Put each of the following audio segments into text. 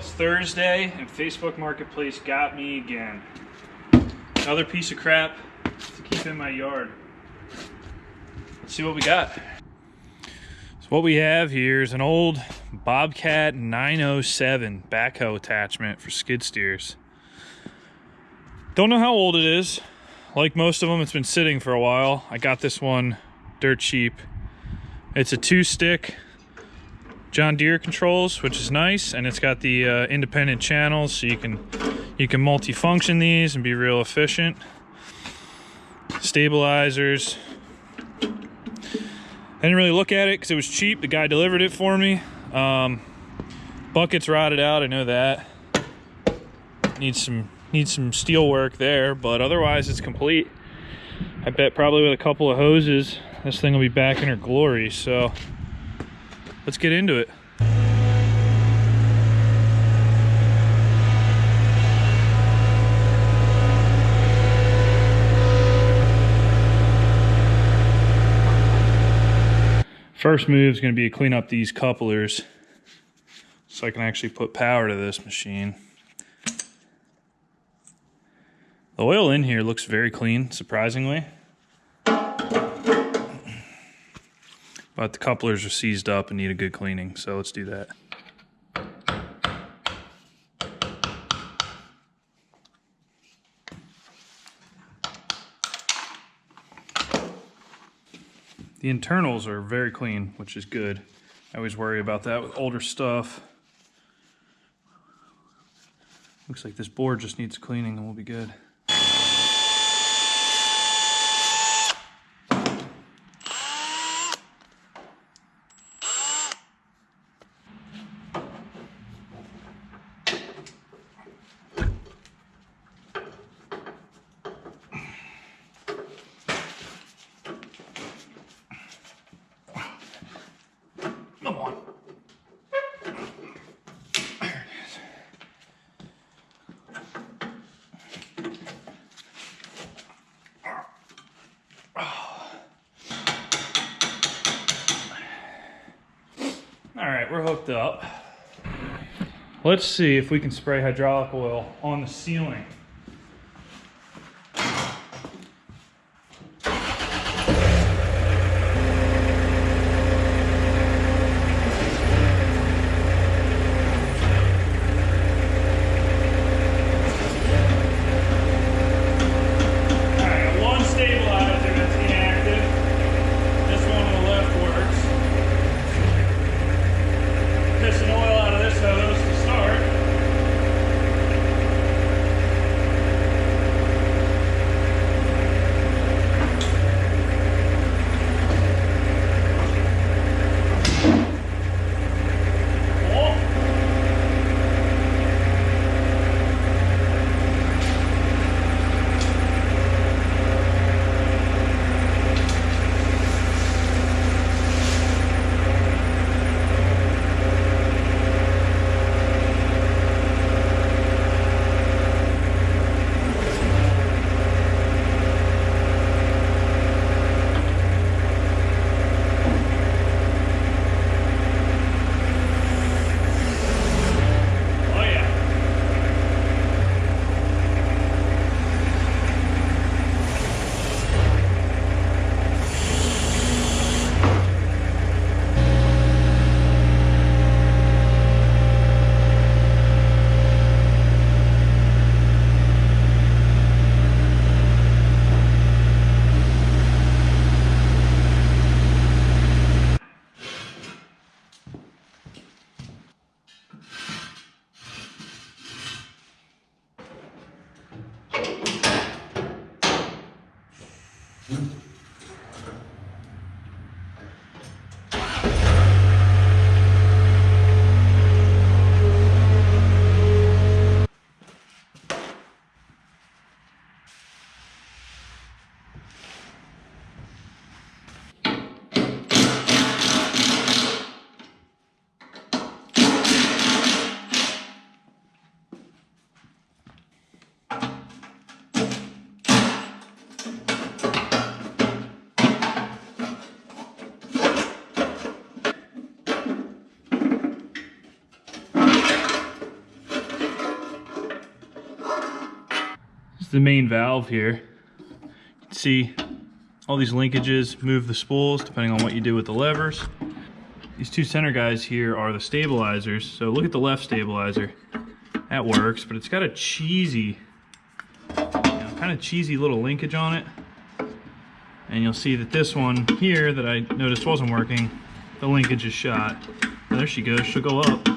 It's Thursday and Facebook Marketplace got me again. Another piece of crap to keep in my yard. Let's see what we got. So what we have here is an old Bobcat 907 backhoe attachment for skid steers. Don't know how old it is. Like most of them, it's been sitting for a while. I got this one dirt cheap. It's a 2-stick John Deere controls, which is nice, and it's got the independent channels, so you can multi-function these and be real efficient. Stabilizers. I didn't really look at it because it was cheap. The guy delivered it for me. Bucket's rotted out, I know that. Needs some steel work there, but otherwise it's complete. I bet probably with a couple of hoses, this thing will be back in her glory, so let's get into it. First move is going to be to clean up these couplers so I can actually put power to this machine. The oil in here looks very clean, surprisingly. But the couplers are seized up and need a good cleaning, so let's do that. The internals are very clean, which is good. I always worry about that with older stuff. Looks like this board just needs cleaning and we'll be good. Come on. There it is. All right, we're hooked up. Let's see if we can spray hydraulic oil on the ceiling. the main valve here. You can see all these linkages move the spools depending on what you do with the levers. These two center guys here are the stabilizers. So look at the left stabilizer. That works, but it's got a cheesy, kind of cheesy little linkage on it. And you'll see that this one here that I noticed wasn't working, the linkage is shot. And there she goes, she'll go up.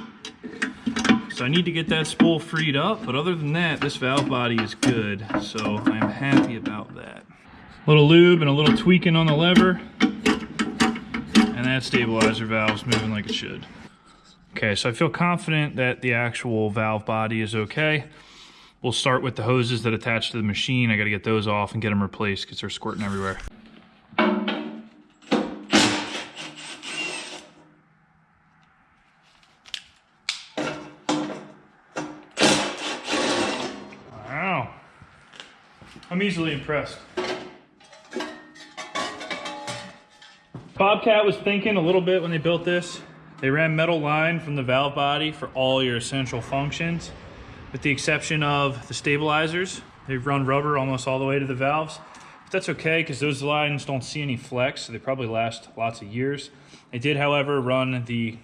So I need to get that spool freed up, but other than that, this valve body is good. So I'm happy about that. A little lube and a little tweaking on the lever, and that stabilizer valve's moving like it should. Okay, so I feel confident that the actual valve body is okay. We'll start with the hoses that attach to the machine. I gotta get those off and get them replaced because they're squirting everywhere. Wow, I'm easily impressed. Bobcat was thinking a little bit when they built this. They ran metal line from the valve body for all your essential functions, with the exception of the stabilizers. They run rubber almost all the way to the valves. But that's okay because those lines don't see any flex, so they probably last lots of years. They did, however, run the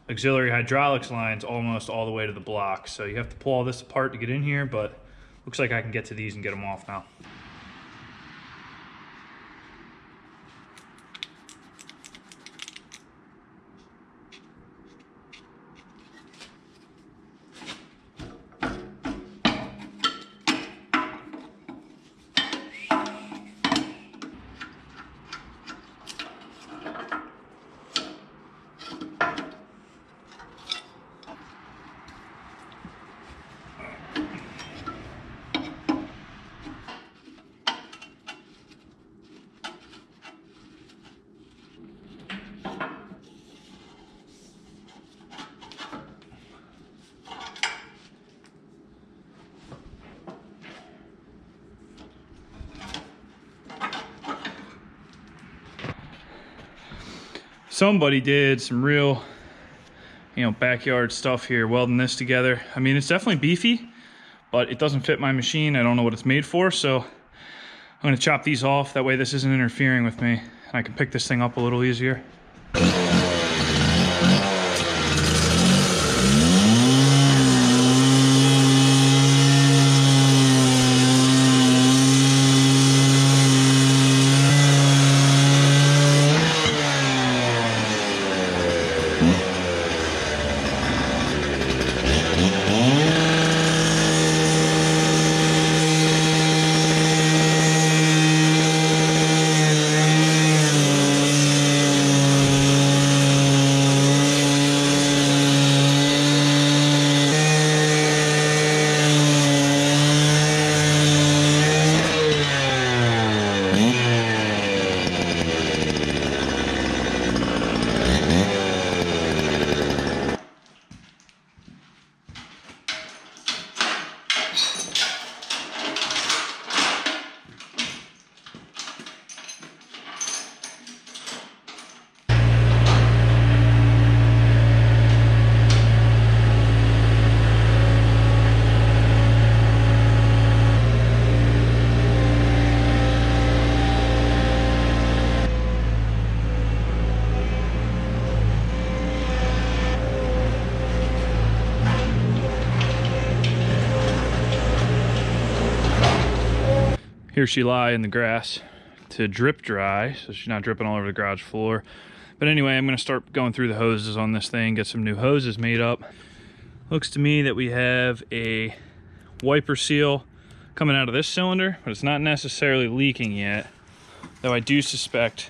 auxiliary hydraulics lines almost all the way to the block. So you have to pull all this apart to get in here, but looks like I can get to these and get them off now. Somebody did some real, backyard stuff here, welding this together. I mean, it's definitely beefy, but it doesn't fit my machine. I don't know what it's made for, so I'm gonna chop these off. That way this isn't interfering with me, and I can pick this thing up a little easier. Here she lie in the grass to drip dry, so she's not dripping all over the garage floor. But anyway, I'm gonna start going through the hoses on this thing, get some new hoses made up. Looks to me that we have a wiper seal coming out of this cylinder, but it's not necessarily leaking yet. Though I do suspect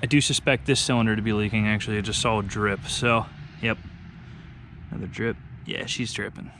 this cylinder to be leaking. Actually, I just saw a drip, so yep, another drip. Yeah, she's dripping.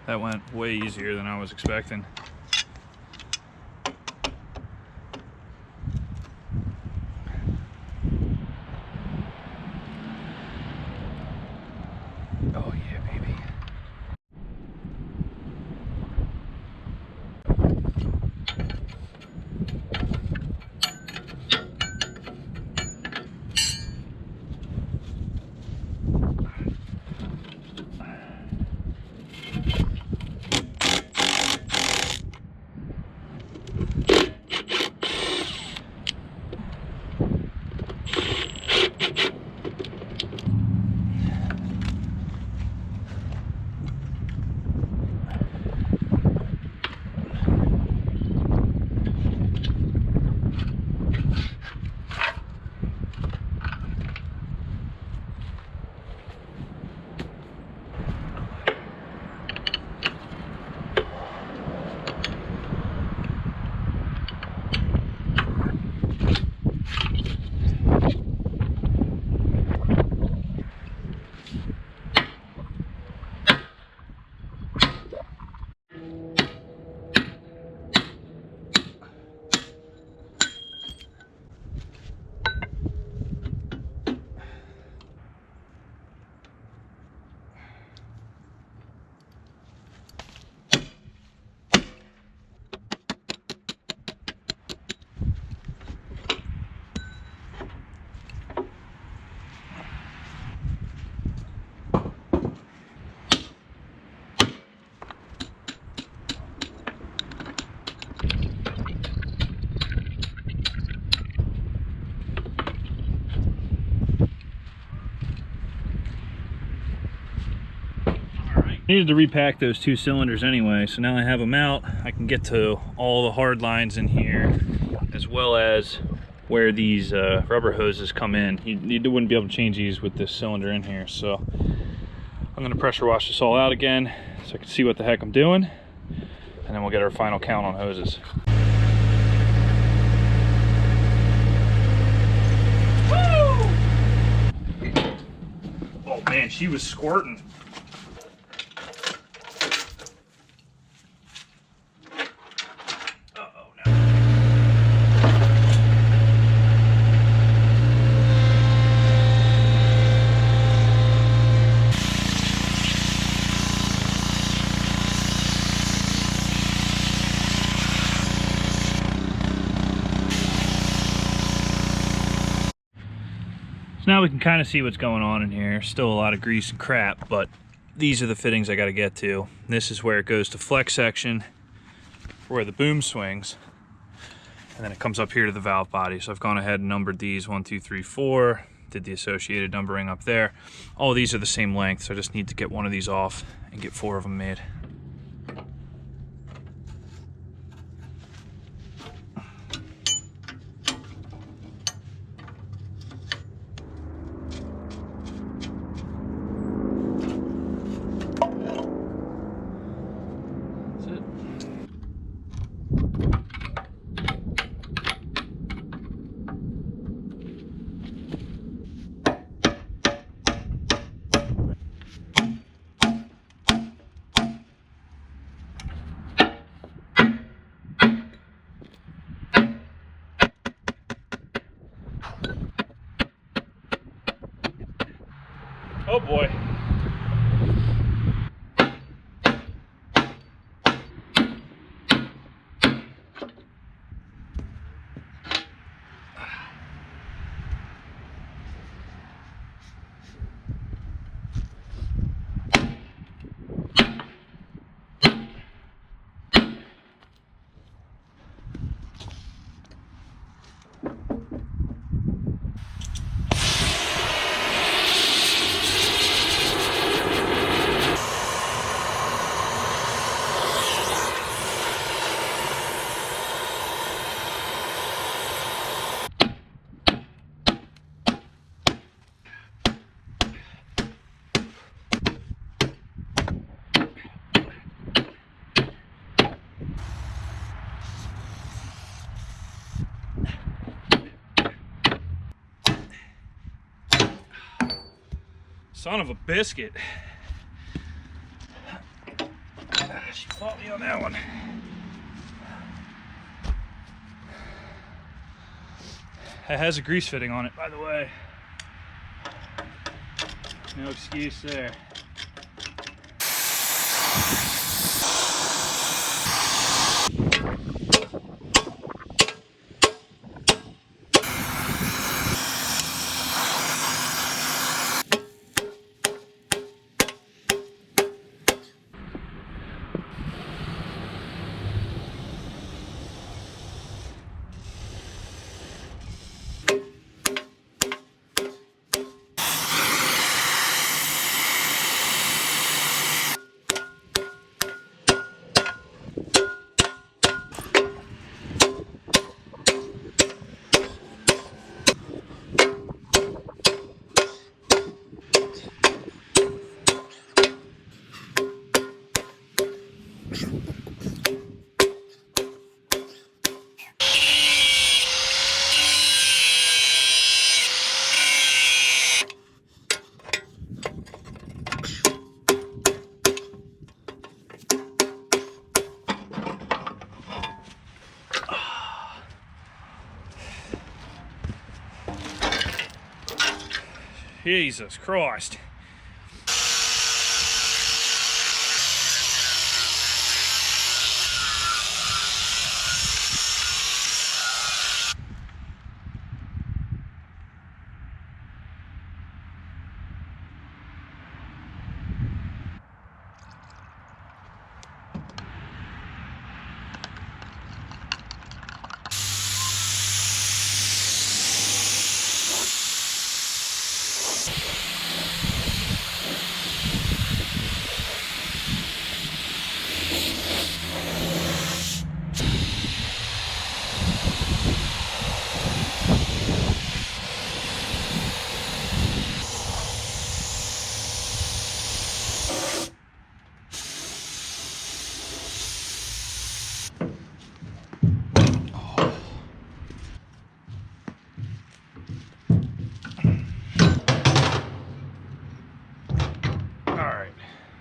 That went way easier than I was expecting. Oh yeah, baby. Needed to repack those 2 cylinders anyway, so now I have them out. I can get to all the hard lines in here, as well as where these rubber hoses come in. You wouldn't be able to change these with this cylinder in here, so I'm gonna pressure wash this all out again so I can see what the heck I'm doing, and then we'll get our final count on hoses. Woo! Oh man, she was squirting. So now we can kind of see what's going on in here. Still a lot of grease and crap, but these are the fittings I got to get to. This is where it goes to flex section, where the boom swings, and then it comes up here to the valve body. So I've gone ahead and numbered these 1, 2, 3, 4, did the associated numbering up there. All these are the same length, so I just need to get one of these off and get 4 of them made. Oh boy. Son of a biscuit. fought me on that one. It has a grease fitting on it, by the way. No excuse there. Jesus Christ.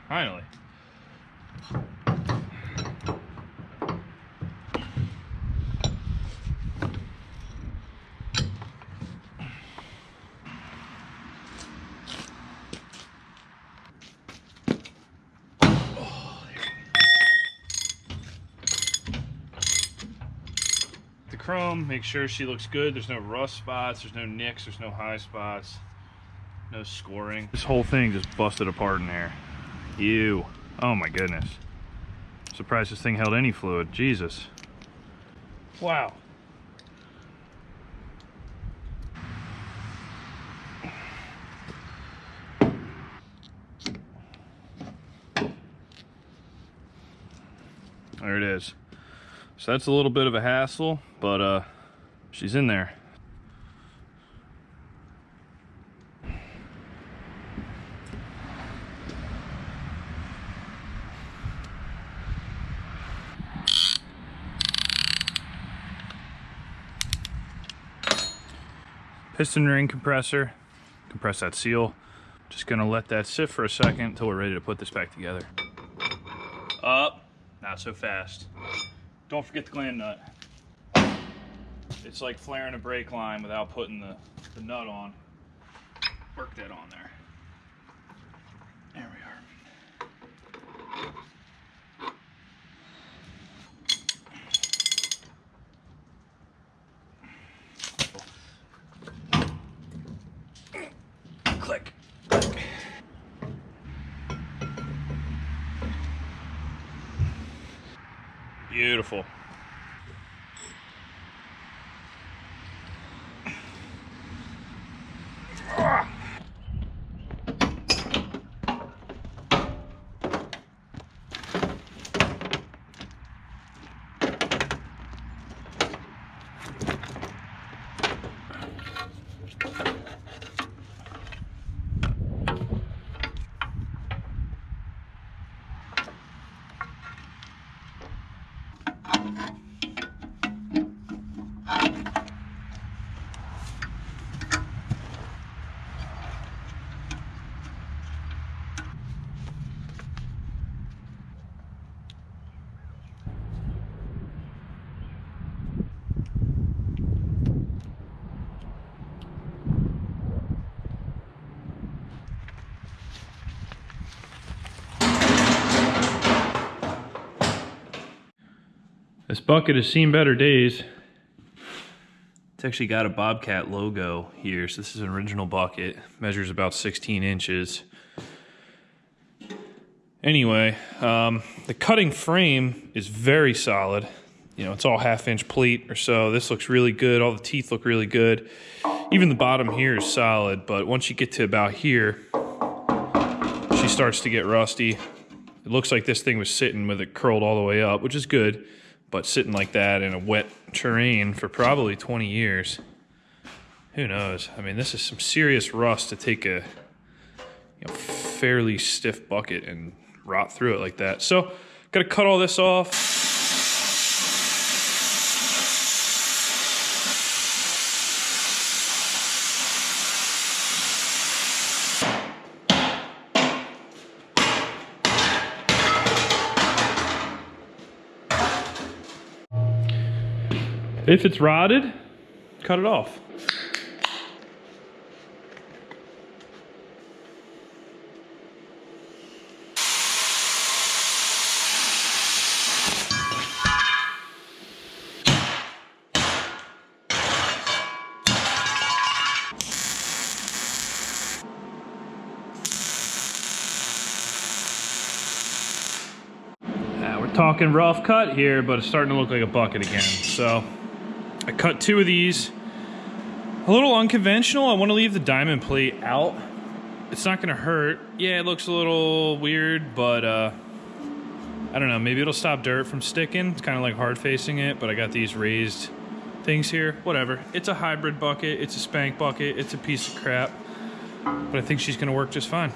Finally. The chrome, make sure she looks good. There's no rust spots, there's no nicks, there's no high spots, no scoring. This whole thing just busted apart in there. Ew. Oh my goodness. Surprised this thing held any fluid. Jesus. Wow. There it is. So that's a little bit of a hassle, but she's in there. Piston ring compressor, compress that seal. Just gonna let that sit for a second until we're ready to put this back together. Up, not so fast. Don't forget the gland nut. It's like flaring a brake line without putting the nut on. Work that on there. There we are. Click. Beautiful. This bucket has seen better days. It's actually got a Bobcat logo here, so this is an original bucket. Measures about 16 inches. Anyway, the cutting frame is very solid. You know, it's all 1/2 inch pleat or so. This looks really good. All the teeth look really good. Even the bottom here is solid, but once you get to about here, she starts to get rusty. It looks like this thing was sitting with it curled all the way up, which is good, but sitting like that in a wet terrain for probably 20 years. Who knows? I mean, this is some serious rust to take a fairly stiff bucket and rot through it like that. So, gotta cut all this off. If it's rotted, cut it off. We're talking rough cut here, but it's starting to look like a bucket again. So I cut 2 of these. A little unconventional. I want to leave the diamond plate out. It's not going to hurt. Yeah, it looks a little weird, but I don't know. Maybe it'll stop dirt from sticking. It's kind of like hard facing it, but I got these raised things here. Whatever. It's a hybrid bucket. It's a spank bucket. It's a piece of crap. But I think she's going to work just fine.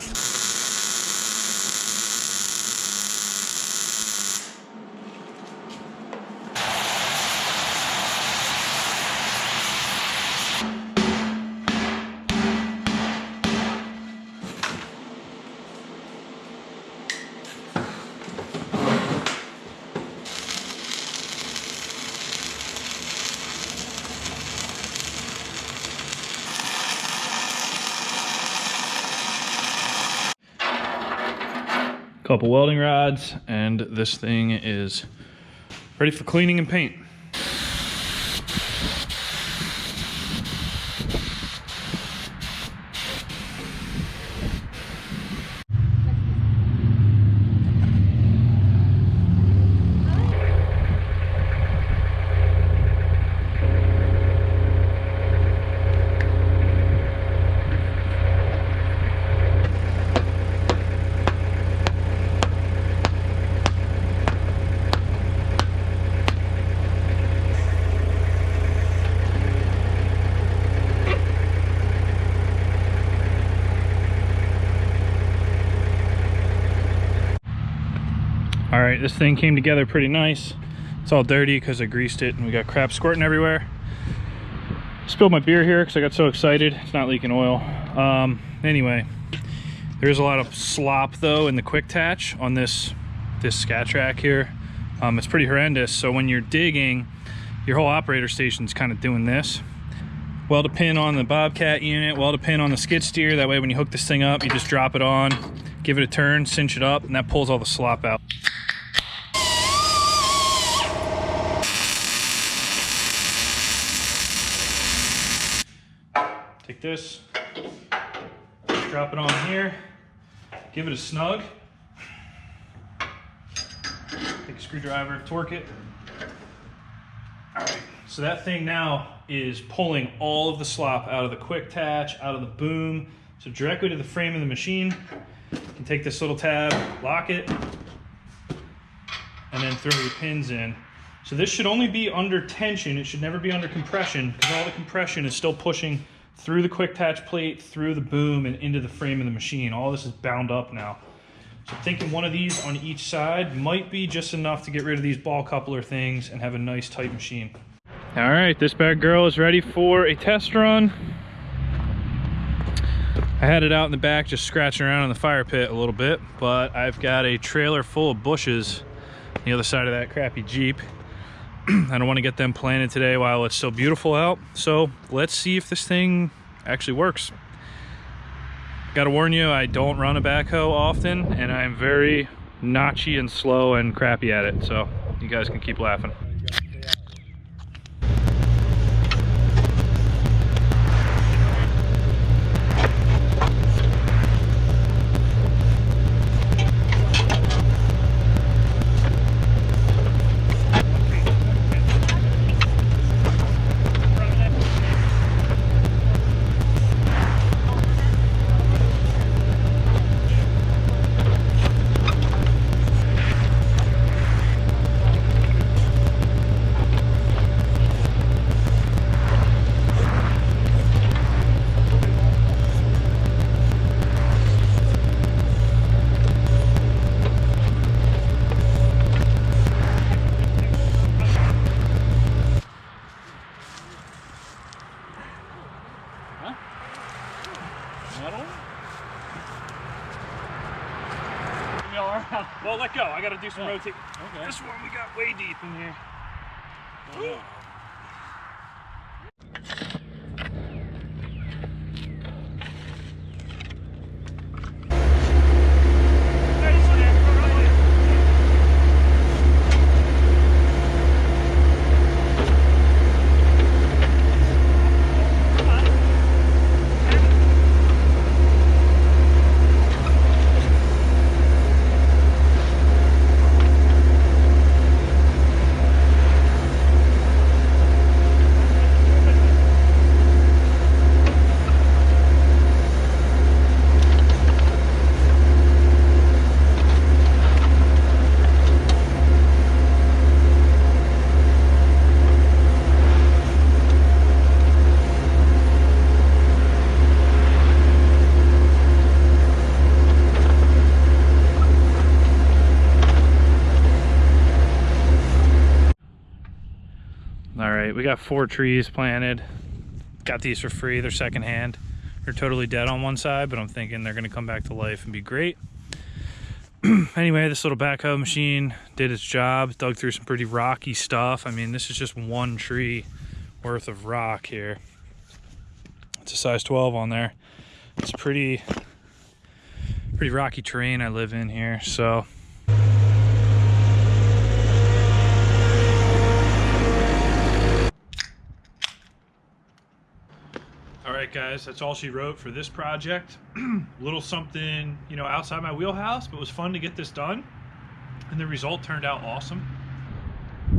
Couple welding rods, and this thing is ready for cleaning and paint. All right, this thing came together pretty nice. It's all dirty because I greased it and we got crap squirting everywhere. Spilled my beer here because I got so excited. It's not leaking oil. Anyway, there's a lot of slop though in the quick attach on this scat track here. It's pretty horrendous. So when you're digging, your whole operator station's kind of doing this. Weld a pin on the Bobcat unit, weld a pin on the skid steer. That way when you hook this thing up, you just drop it on, give it a turn, cinch it up, and that pulls all the slop out. Take this, drop it on here, give it a snug. Take a screwdriver, torque it. All right, so that thing now is pulling all of the slop out of the quick attach, out of the boom, so directly to the frame of the machine. You can take this little tab, lock it, and then throw your pins in. So this should only be under tension. It should never be under compression, because all the compression is still pushing through the quick attach plate, through the boom, and into the frame of the machine. All this is bound up now. So I'm thinking one of these on each side might be just enough to get rid of these ball coupler things and have a nice tight machine. All right, this bad girl is ready for a test run. I had it out in the back just scratching around in the fire pit a little bit, but I've got a trailer full of bushes on the other side of that crappy Jeep. I don't want to get them planted today while it's still beautiful out. So let's see if this thing actually works. Gotta warn you, I don't run a backhoe often, and I'm very notchy and slow and crappy at it. So you guys can keep laughing. let go. I gotta do some rotating. Okay. This one we got way deep in here. Oh, All right, we got 4 trees planted. Got these for free. They're secondhand. They're totally dead on one side, but I'm thinking they're gonna come back to life and be great. Anyway, this little backhoe machine did its job, dug through some pretty rocky stuff. I mean, this is just 1 tree worth of rock here. It's a size 12 on there. It's pretty rocky terrain I live in here, so. All right, guys, that's all she wrote for this project. Little something, you know, outside my wheelhouse, but it was fun to get this done, and the result turned out awesome.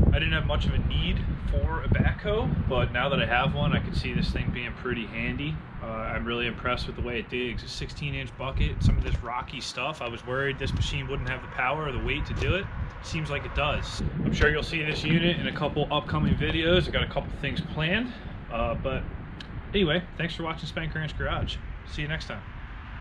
I didn't have much of a need for a backhoe, but now that I have one, I can see this thing being pretty handy. I'm really impressed with the way it digs. A 16-inch bucket, some of this rocky stuff. I was worried this machine wouldn't have the power or the weight to do it. Seems like it does. I'm sure you'll see this unit in a couple upcoming videos. I got a couple things planned, but anyway, thanks for watching Spank Ranch Garage. See you next time.